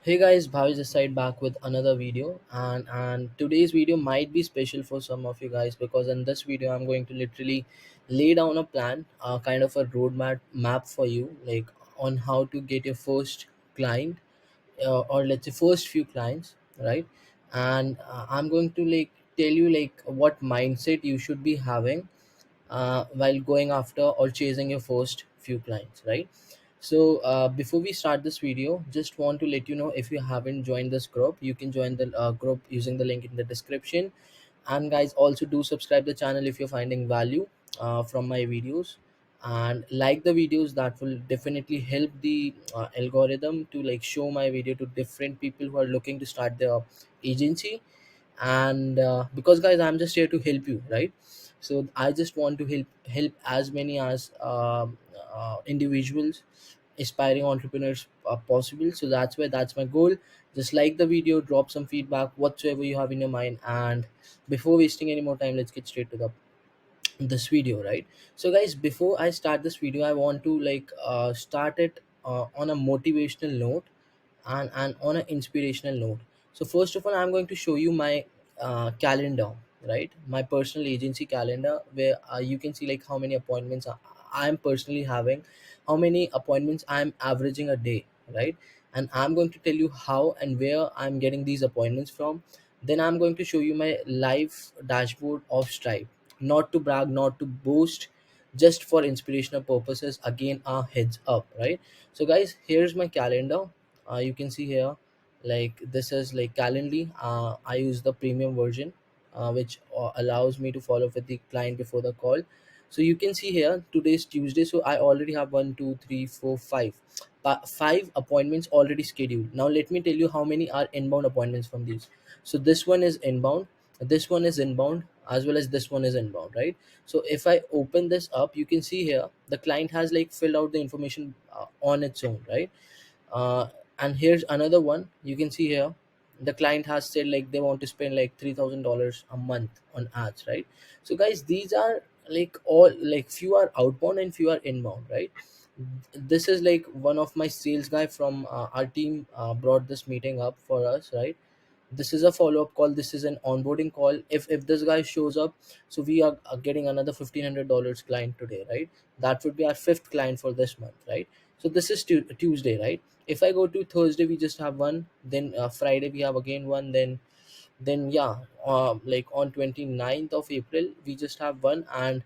Hey guys, Bhavesh this side back with another video, and today's video might be special for some of you guys because in this video I'm going to literally lay down a plan, kind of a roadmap map for you, like on how to get your first client, or let's say first few clients, right? And I'm going to like tell you like what mindset you should be having while going after or chasing your first few clients, right? So before we start this video, just want to let you know, if you haven't joined this group, you can join the group using the link in the description. And guys, also do subscribe the channel if you're finding value from my videos, and like the videos. That will definitely help the algorithm to like show my video to different people who are looking to start their agency. And because guys, I'm just here to help you, right? So I just want to help as many as individuals, aspiring entrepreneurs possible. So that's my goal. Just like the video, drop some feedback whatsoever you have in your mind, and before wasting any more time, let's get straight to the this video, right? So guys, before I start this video, I want to like start it on a motivational note, and on an inspirational note. So first of all, I'm going to show you my calendar, right? My personal agency calendar, where you can see like how many appointments I'm personally having, how many appointments I'm averaging a day, right? And I'm going to tell you how and where I'm getting these appointments from. Then I'm going to show you my live dashboard of Stripe, not to brag, not to boast, just for inspirational purposes. Again, a heads up, right? So guys, here's my calendar. You can see here, like this is like Calendly. I use the premium version, which allows me to follow up with the client before the call. So you can see here, today's Tuesday, so I already have one, two, three, four, five, five appointments already scheduled. Now let me tell you how many are inbound appointments from these. So this one is inbound, this one is inbound, as well as this one is inbound, right? So if I open this up, you can see here the client has like filled out the information on its own, right? uh, and here's another one. You can see here the client has said like they want to spend like $3,000 a month on ads, right? So guys, these are like all like few are outbound and few are inbound, right? This is like one of my sales guy from our team brought this meeting up for us, right? This is a follow-up call, this is an onboarding call. If this guy shows up, so we are getting another $1,500 client today, right? That would be our fifth client for this month, right? So this is Tuesday, right? If I go to Thursday, we just have one. Then Friday we have again one. Then yeah, like on 29th of April we just have one, and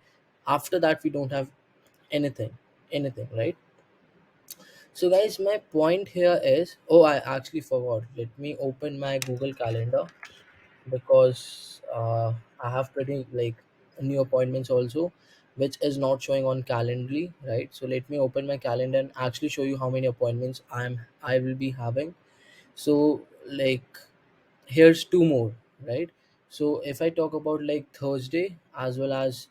after that we don't have anything, right? So guys, my point here is, oh, I actually forgot. Let me open my Google Calendar, because I have pretty like new appointments also, which is not showing on Calendly, right? So let me open my calendar and actually show you how many appointments I will be having. So like here's two more, right? So if I talk about like Thursday, as well as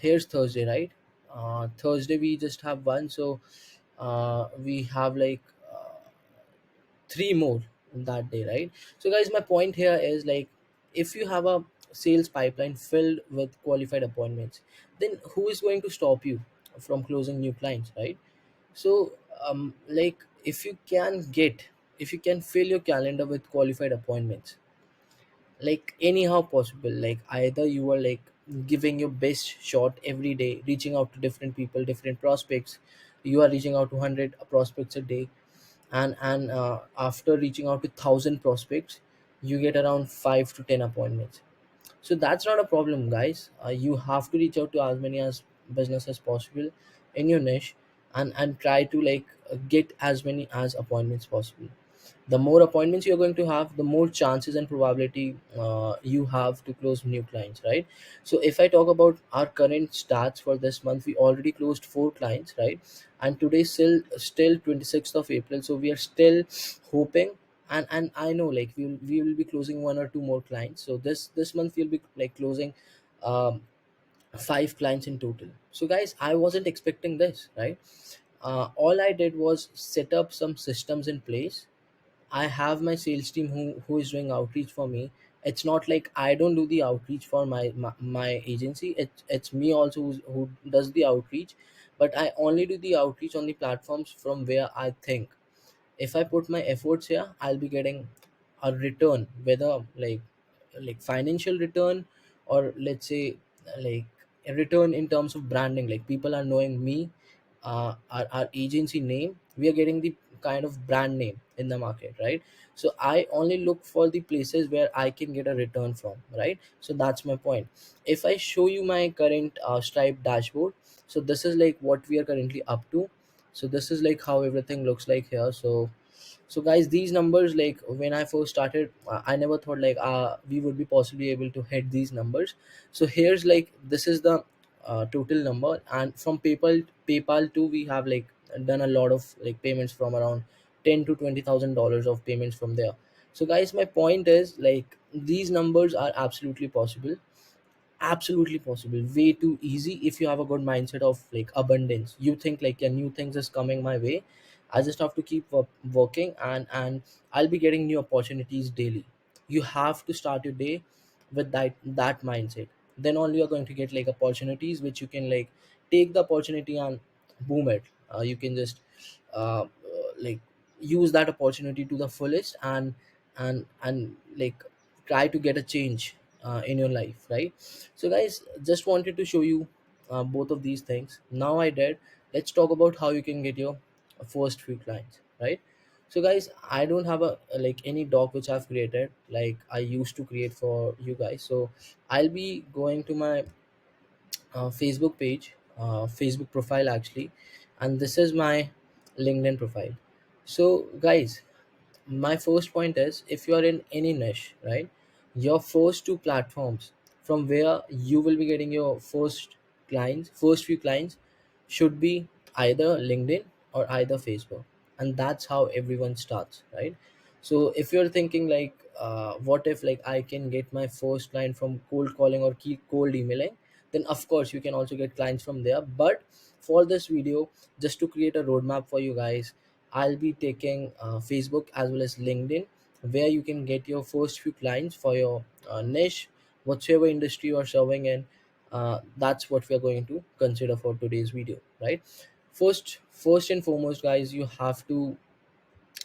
here's Thursday, right? Thursday we just have one. So we have like three more that day, right? So guys, my point here is like, if you have a sales pipeline filled with qualified appointments, then who is going to stop you from closing new clients, right? So like if you can fill your calendar with qualified appointments, like anyhow possible, like either you are like giving your best shot every day, reaching out to different people, different prospects. You are reaching out to 100 prospects a day, and after reaching out to 1,000 prospects, you get around 5 to 10 appointments. So that's not a problem, guys. You have to reach out to as many as business as possible in your niche, and try to like get as many as appointments possible. The more appointments you're going to have, the more chances and probability you have to close new clients, right? So if I talk about our current stats for this month, we already closed four clients, right? And today still 26th of April, so we are still hoping, and I know like we will be closing one or two more clients. So this month we'll be like closing um, five clients in total. So guys, I wasn't expecting this, right? All I did was set up some systems in place. I have my sales team who is doing outreach for me. It's not like I don't do the outreach for my agency. It's me also who does the outreach, but I only do the outreach on the platforms from where I think If I put my efforts here, I'll be getting a return, whether like financial return, or let's say like a return in terms of branding, like people are knowing me, our agency name, we are getting the kind of brand name in the market, right? So I only look for the places where I can get a return from, right? So that's my point. If I show you my current Stripe dashboard, so this is like what we are currently up to. So this is like how everything looks like here. So guys, these numbers, like when I first started, I never thought like we would be possibly able to hit these numbers. So here's like, this is the total number, and from PayPal too, we have like done a lot of like payments from around 10 to 20,000 dollars of payments from there. So guys, my point is like these numbers are absolutely possible, absolutely possible, way too easy. If you have a good mindset of like abundance, you think like a new things is coming my way, I just have to keep working, and I'll be getting new opportunities daily. You have to start your day with that mindset. Then only you're going to get like opportunities which you can like take the opportunity and boom it. You can just like use that opportunity to the fullest, and like try to get a change in your life, right? So guys, just wanted to show you both of these things. Now I did. Let's talk about how you can get your first few clients, right? So guys, I don't have a like any doc which I've created like I used to create for you guys. So I'll be going to my Facebook page, Facebook profile actually, and this is my LinkedIn profile. So guys, my first point is, if you are in any niche, right, your first two platforms from where you will be getting your first few clients should be either LinkedIn or either Facebook. And that's how everyone starts, right? So if you're thinking like what if like I can get my first client from cold calling or cold emailing, then of course you can also get clients from there. But for this video, just to create a roadmap for you guys, I'll be taking Facebook as well as LinkedIn, where you can get your first few clients for your niche, whatsoever industry you are serving in. That's what we are going to consider for today's video, right? First and foremost, guys, you have to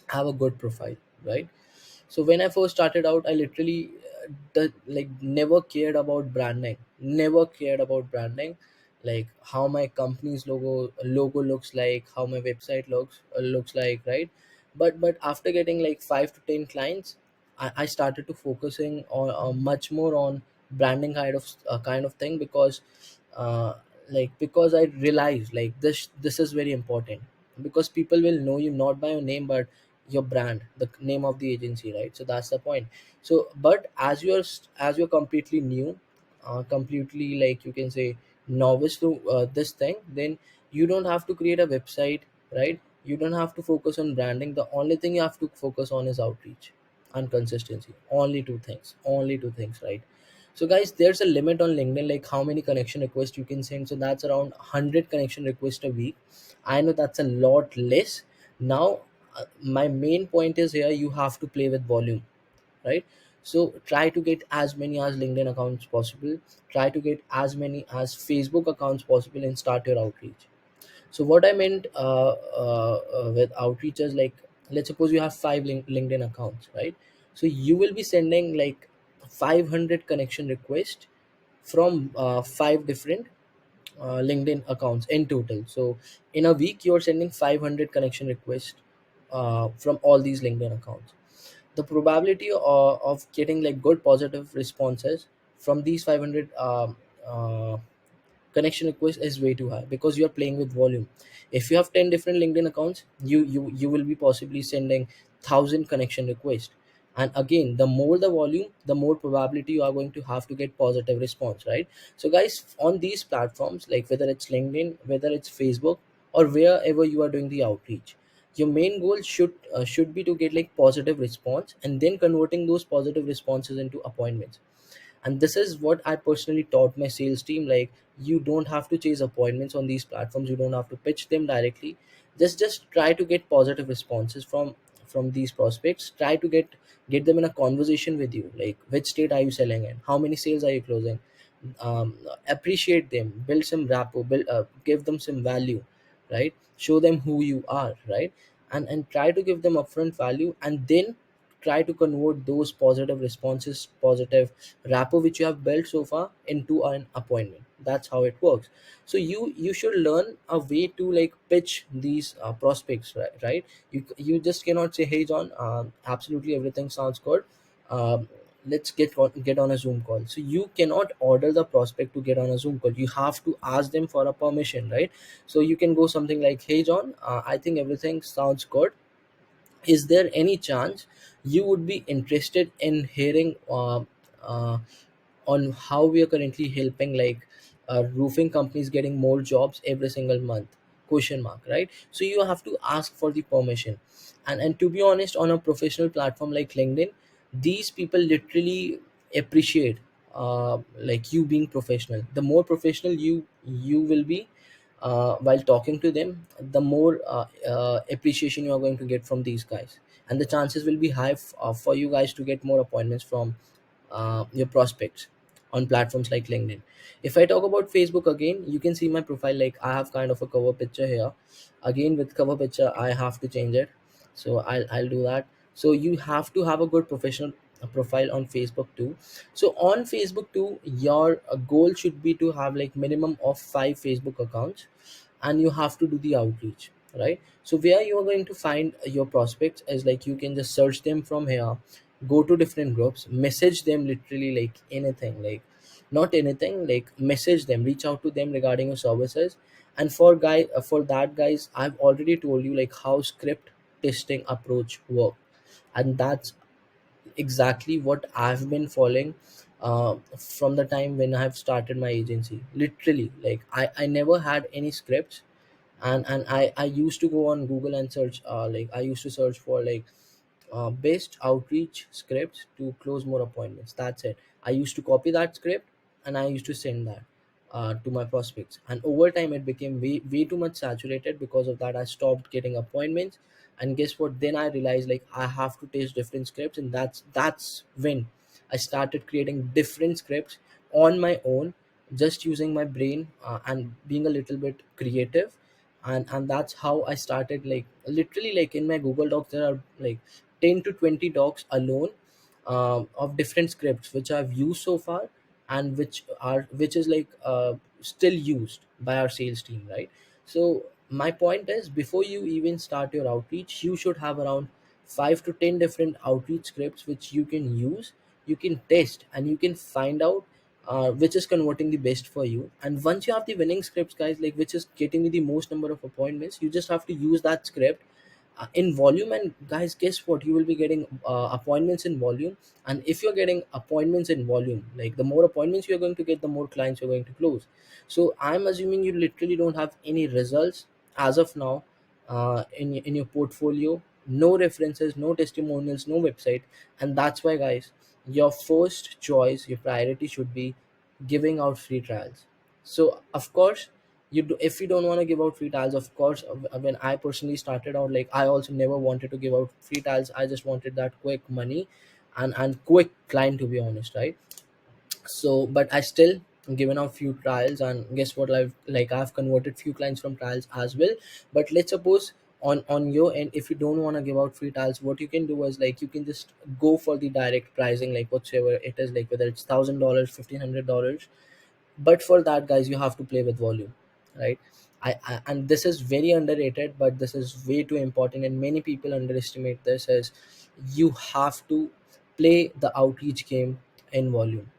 have a good profile, right? So when I first started out, I literally like never cared about branding, never cared about branding, like how my company's logo looks like, how my website looks like, right? But after getting like 5 to 10 clients, I started to focusing on much more on branding kind of thing, because uh, because I realized like this is very important, because people will know you not by your name but your brand, the name of the agency, right? So that's the point. So but as you're completely new, completely like you can say novice to this thing, then you don't have to create a website, right? You don't have to focus on branding. The only thing you have to focus on is outreach and consistency. Only two things, right? So guys, there's a limit on LinkedIn, like how many connection requests you can send. So that's around 100 connection requests a week. I know that's a lot less. Now, my main point is here, you have to play with volume, right? So try to get as many as LinkedIn accounts possible. Try to get as many as Facebook accounts possible and start your outreach. So what I meant with outreach is like, let's suppose you have five LinkedIn accounts, right? So you will be sending like 500 connection requests from five different LinkedIn accounts in total. So in a week, you're sending 500 connection requests from all these LinkedIn accounts. The probability of getting like good positive responses from these 500 connection request is way too high, because you are playing with volume. If you have 10 different LinkedIn accounts, you will be possibly sending 1,000 connection requests. And again, the more the volume, the more probability you are going to have to get positive response, right? So guys, on these platforms, like whether it's LinkedIn, whether it's Facebook, or wherever you are doing the outreach, your main goal should be to get like positive response, and then converting those positive responses into appointments. And this is what I personally taught my sales team, like you don't have to chase appointments on these platforms, you don't have to pitch them directly. Just try to get positive responses from these prospects. Try to get them in a conversation with you, like which state are you selling in, how many sales are you closing. Appreciate them, build some rapport, give them some value, right? Show them who you are, right? and try to give them upfront value, and then try to convert those positive responses, positive rapport which you have built so far into an appointment. That's how it works. So you should learn a way to like pitch these prospects, right? You just cannot say, hey John, absolutely everything sounds good, um, let's get on a Zoom call. So you cannot order the prospect to get on a Zoom call. You have to ask them for a permission, right? So you can go something like, hey John, I think everything sounds good. Is there any chance you would be interested in hearing uh, on how we are currently helping like roofing companies getting more jobs every single month, question mark, right? So you have to ask for the permission. And to be honest, on a professional platform like LinkedIn, these people literally appreciate like you being professional. The more professional you will be while talking to them, the more appreciation you are going to get from these guys, and the chances will be high for you guys to get more appointments from your prospects on platforms like LinkedIn. If I talk about Facebook again, you can see my profile. Like I have kind of a cover picture here. Again, with cover picture, I have to change it. So I'll do that. So you have to have a good professional profile on Facebook too. So on Facebook too, your goal should be to have like minimum of 5 Facebook accounts, and you have to do the outreach, right? So where you are going to find your prospects is like you can just search them from here, go to different groups, message them literally like anything, like not anything, like message them, reach out to them regarding your services. And for that guys, I've already told you like how script testing approach work, and that's exactly what I've been following from the time when I've started my agency. Literally, like I never had any scripts, and I used to go on Google and search, like I used to search for like best outreach scripts to close more appointments. That's it. I used to copy that script and I used to send that to my prospects. And over time, it became way too much saturated. Because of that, I stopped getting appointments. And guess what? Then I realized like I have to test different scripts, and that's when I started creating different scripts on my own, just using my brain and being a little bit creative. And that's how I started, like literally like in my Google Docs there are like 10 to 20 docs alone of different scripts which I've used so far, and which is like still used by our sales team, right? So my point is, before you even start your outreach, you should have around 5 to 10 different outreach scripts which you can use, you can test, and you can find out which is converting the best for you. And once you have the winning scripts, guys, like which is getting you the most number of appointments, you just have to use that script in volume. And guys, guess what? You will be getting appointments in volume. And if you're getting appointments in volume, like the more appointments you're going to get, the more clients you're going to close. So I'm assuming you literally don't have any results as of now in your portfolio, no references, no testimonials, no website. And that's why, guys, your first choice, your priority should be giving out free trials. So of course, if you don't want to give out free tiles, of course, when I personally started out, like I also never wanted to give out free tiles. I just wanted that quick money and quick client, to be honest, right? So but I still given out few trials, and guess what, I've converted few clients from trials as well. But let's suppose on your end, if you don't want to give out free tiles, what you can do is like you can just go for the direct pricing, like whatsoever it is, like whether it's $1,000, $1,500. But for that, guys, you have to play with volume, right? And this is very underrated, but this is way too important, and many people underestimate this. Is you have to play the outreach game in volume.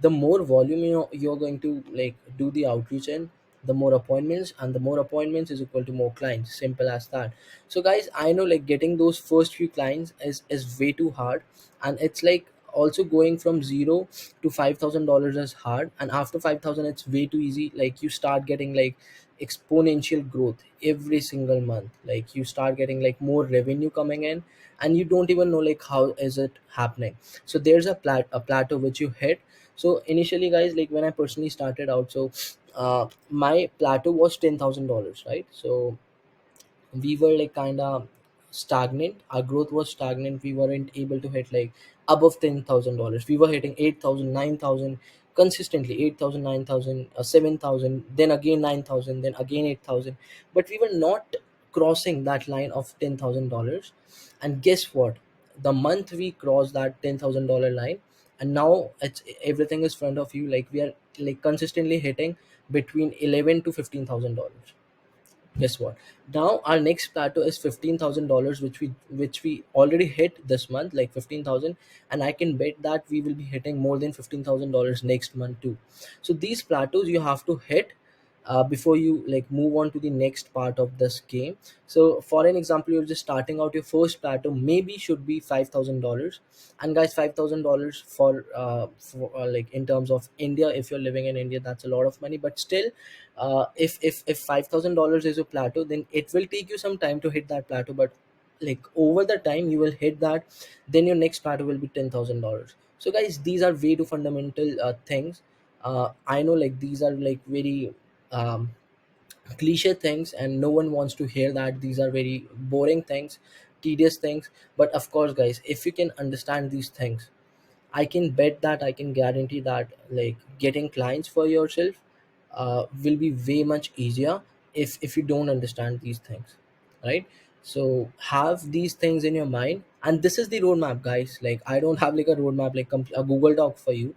The more volume you're going to like do the outreach in, the more appointments, and the more appointments is equal to more clients, simple as that. So guys, I know like getting those first few clients is way too hard, and it's like also going from zero to $5,000 is hard, and after 5,000 it's way too easy. Like you start getting like exponential growth every single month, like you start getting like more revenue coming in, and you don't even know like how is it happening. So there's a plateau which you hit. So initially, guys, like when I personally started out, so my plateau was $10,000, right? So we were like kind of stagnant, our growth was stagnant, we weren't able to hit like above $10,000. We were hitting 8,000, 9,000 consistently, 8,000, 9,000, 7,000, then again 9,000, then again 8,000. But we were not crossing that line of $10,000. And guess what, the month we crossed that $10,000 line, and now it's everything is front of you, like we are like consistently hitting between 11 to $15,000. Guess what, now our next plateau is $15,000, which we already hit this month, like 15,000. And I can bet that we will be hitting more than $15,000 next month too. So these plateaus you have to hit before you like move on to the next part of this game. So for an example, you're just starting out, your first plateau maybe should be $5,000. And guys, $5,000 for like in terms of India, if you're living in India, that's a lot of money. But still, if $5,000 is a plateau, then it will take you some time to hit that plateau. But like over the time you will hit that, then your next plateau will be $10,000. So guys, these are way too fundamental things. I know like these are like very um, cliche things, and no one wants to hear that. These are very boring things, tedious things. But of course guys, if you can understand these things, I can bet that, I can guarantee that like getting clients for yourself will be way much easier if you don't understand these things, right? So have these things in your mind, and this is the roadmap, guys. Like I don't have like a roadmap, like a Google Doc for you.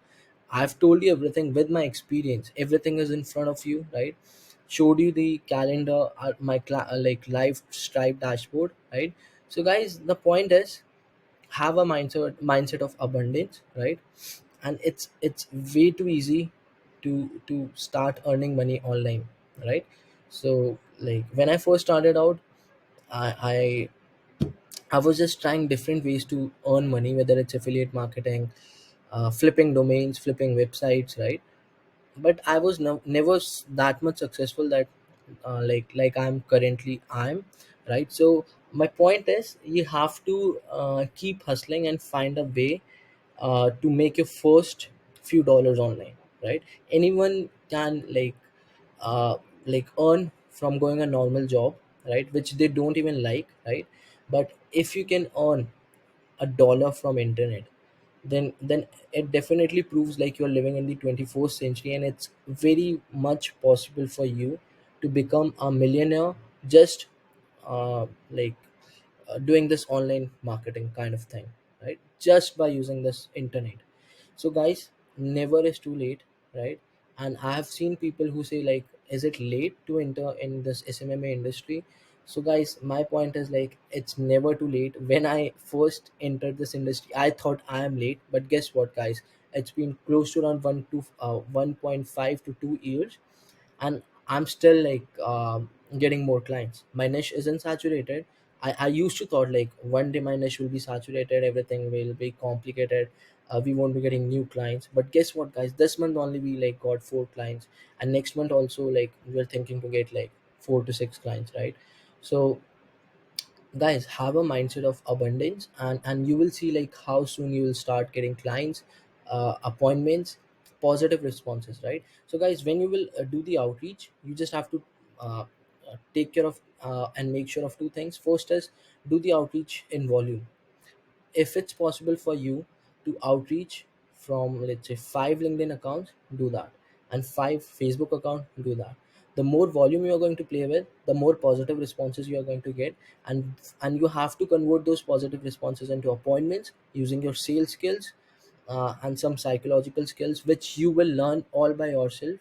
I've told you everything with my experience. Everything is in front of you, right? Showed you the calendar, like live Stripe dashboard, right? So guys, the point is, have a mindset of abundance, right? And it's way too easy to start earning money online, right? So like when I first started out, I was just trying different ways to earn money, whether it's affiliate marketing, flipping domains, flipping websites, right? But I was never that much successful that like I'm right. So my point is, you have to keep hustling and find a way to make your first few dollars online, right? Anyone can uh, like earn from going a normal job, right, which they don't even like, right? But if you can earn $1 from internet, then it definitely proves like you're living in the 21st century, and it's very much possible for you to become a millionaire just like doing this online marketing kind of thing, right? Just by using this internet. So guys, never is too late, right? And I have seen people who say like, is it late to enter in this SMMA industry? So guys, my point is like, it's never too late. When I first entered this industry, I thought I am late, but guess what guys, it's been close to around 1.5 to 2 years, and I'm still like getting more clients. My niche isn't saturated. I used to thought like one day my niche will be saturated, everything will be complicated, we won't be getting new clients. But guess what guys, this month only we like got 4 clients, and next month also like we're thinking to get like 4 to 6 clients, right? So guys, have a mindset of abundance, and you will see like how soon you will start getting clients, appointments, positive responses, right? So guys, when you will do the outreach, you just have to take care of and make sure of 2 things. First is, do the outreach in volume. If it's possible for you to outreach from, let's say, 5 LinkedIn accounts, do that, and 5 Facebook account, do that. The more volume you are going to play with, the more positive responses you are going to get. And you have to convert those positive responses into appointments using your sales skills, and some psychological skills which you will learn all by yourself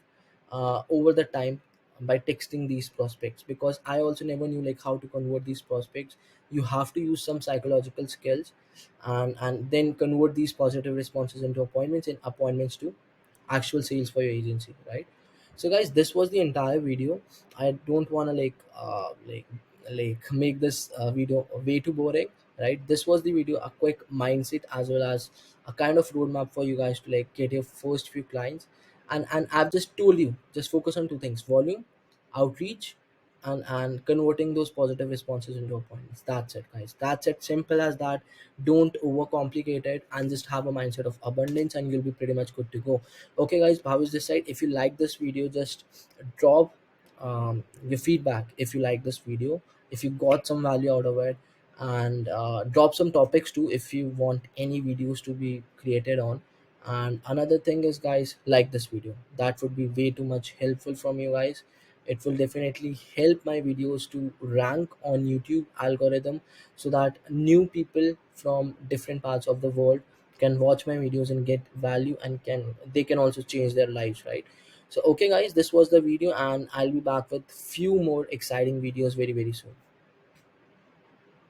over the time, by texting these prospects. Because I also never knew like how to convert these prospects. You have to use some psychological skills, and then convert these positive responses into appointments, and appointments to actual sales for your agency, right? So guys, this was the entire video. I don't want to like make this video way too boring, right? This was the video, a quick mindset as well as a kind of roadmap for you guys to like get your first few clients. And I've just told you, just focus on 2 things: volume, outreach, and converting those positive responses into appointments. That's it guys, that's it, simple as that. Don't overcomplicate it, and just have a mindset of abundance, and you'll be pretty much good to go. Okay guys, how is this side? If you like this video, just drop your feedback if you like this video, if you got some value out of it. And drop some topics too if you want any videos to be created on. And another thing is guys, like this video, that would be way too much helpful from you guys. It will definitely help my videos to rank on YouTube algorithm, so that new people from different parts of the world can watch my videos and get value, and can also change their lives, right? So okay guys, this was the video, and I'll be back with few more exciting videos very very soon.